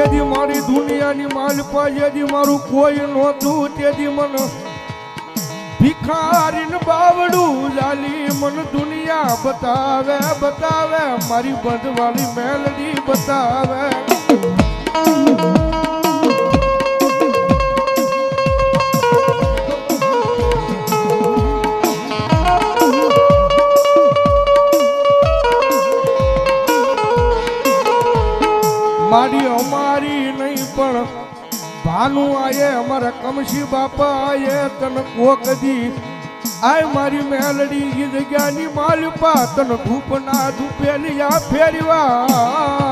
તેદી મારી દુનિયાની માલપા જેદી મારું કોઈ નહોતું તેદી મન ભિખારીન બાવડું જાલી મન દુનિયા બતાવે બતાવે મારી બંધવાળી મેલડી બતાવે મારી અમારી નહીં પણ ભાનુ આયે અમારા કમશી બાપા આયે તન કોકદી આય મારી મેલડી ઈ જગ્યાની માલપા તન ધૂપ ના ધૂપેલી આ ફેરવા